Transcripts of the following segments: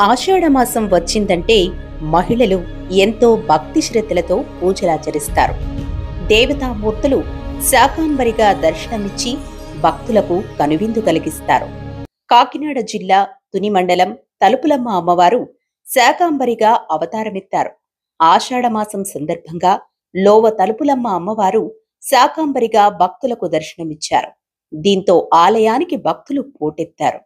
ఆషాఢమాసం వచ్చిందంటే మహిళలు ఎంతో భక్తి శ్రద్ధలతో పూజలాచరిస్తారు. దేవతామూర్తులు శాకాంబరిగా దర్శనమిచ్చి భక్తులకు కనువిందు కలిగిస్తారు. కాకినాడ జిల్లా తుని మండలం తలుపులమ్మ అమ్మవారు శాకాంబరిగా అవతారమెత్తారు. ఆషాఢమాసం సందర్భంగా లోవ తలుపులమ్మ అమ్మవారు శాకాంబరిగా భక్తులకు దర్శనమిచ్చారు. దీంతో ఆలయానికి భక్తులు పోటెత్తారు.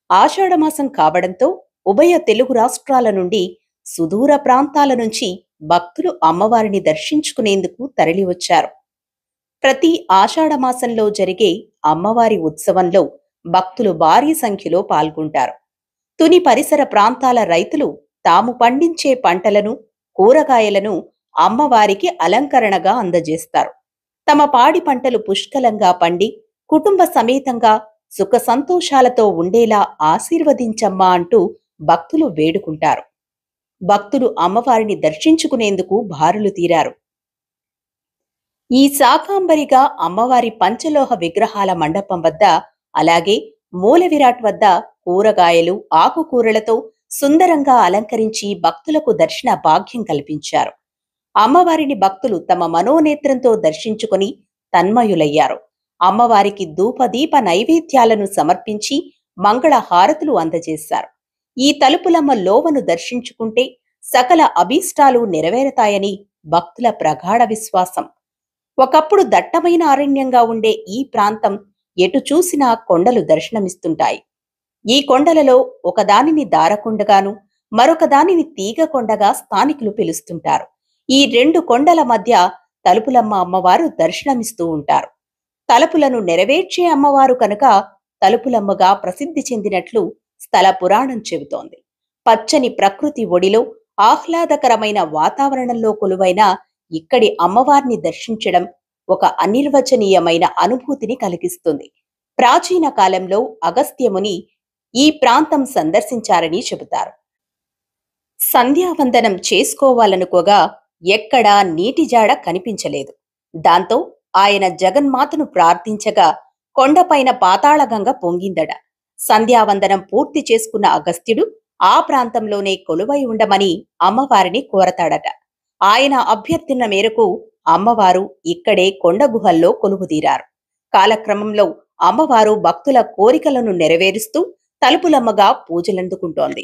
ఆషాఢమాసం కావడంతో ఉభయ తెలుగు రాష్ట్రాల నుండి సుదూర ప్రాంతాల నుంచి భక్తులు అమ్మవారిని దర్శించుకునేందుకు తరలివచ్చారు. ప్రతి ఆషాఢమాసంలో జరిగే అమ్మవారి ఉత్సవంలో భక్తులు భారీ సంఖ్యలో పాల్గొంటారు. తుని పరిసర ప్రాంతాల రైతులు తాము పండించే పంటలను, కూరగాయలను అమ్మవారికి అలంకరణగా అందజేస్తారు. తమ పాడి పంటలు పుష్కలంగా పండి కుటుంబ సమేతంగా సుఖ సంతోషాలతో ఉండేలా ఆశీర్వదించమ్మా అంటూ భక్తులు వేడుకుంటారు. భక్తులు అమ్మవారిని దర్శించుకునేందుకు బారులు తీరారు. ఈ శాకాంబరిగా అమ్మవారి పంచలోహ విగ్రహాల మండపం వద్ద, అలాగే మూల విరాట్ వద్ద కూరగాయలు, ఆకుకూరలతో సుందరంగా అలంకరించి భక్తులకు దర్శన భాగ్యం కల్పించారు. అమ్మవారిని భక్తులు తమ మనోనేత్రంతో దర్శించుకుని తన్మయులయ్యారు. అమ్మవారికి ధూపదీప నైవేద్యాలను సమర్పించి మంగళ హారతులు అందజేశారు. ఈ తలుపులమ్మ లోవను దర్శించుకుంటే సకల అభీష్టాలు నెరవేరతాయని భక్తుల ప్రగాఢ విశ్వాసం. ఒకప్పుడు దట్టమైన అరణ్యంగా ఉండే ఈ ప్రాంతం ఎటు చూసినా కొండలు దర్శనమిస్తుంటాయి. ఈ కొండలలో ఒకదానిని దారకొండగాను, మరొక దానిని తీగకొండగా స్థానికులు పిలుస్తుంటారు. ఈ రెండు కొండల మధ్య తలుపులమ్మ అమ్మవారు దర్శనమిస్తూ ఉంటారు. తలుపులను నెరవేర్చే అమ్మవారు కనుక తలుపులమ్మగా ప్రసిద్ధి చెందినట్లు స్థల పురాణం చెబుతోంది. పచ్చని ప్రకృతి ఒడిలో ఆహ్లాదకరమైన వాతావరణంలో కొలువైన ఇక్కడి అమ్మవారిని దర్శించడం ఒక అనిర్వచనీయమైన అనుభూతిని కలిగిస్తుంది. ప్రాచీన కాలంలో అగస్త్యముని ఈ ప్రాంతం సందర్శించారని చెబుతారు. సంధ్యావందనం చేసుకోవాలనుకోగా ఎక్కడా నీటి జాడ కనిపించలేదు. దాంతో ఆయన జగన్మాతను ప్రార్థించగా కొండపైన పాతాళగంగ పొంగిందట. సంధ్యావందనం పూర్తి చేసుకున్న అగస్త్యుడు ఆ ప్రాంతంలోనే కొలువై ఉండమని అమ్మవారిని కోరతాడట. ఆయన అభ్యర్థన మేరకు అమ్మవారు ఇక్కడే కొండ గుహల్లో కొలువుదీరారు. కాలక్రమంలో అమ్మవారు భక్తుల కోరికలను నెరవేరుస్తూ తలుపులమ్మగా పూజలందుకుంటోంది.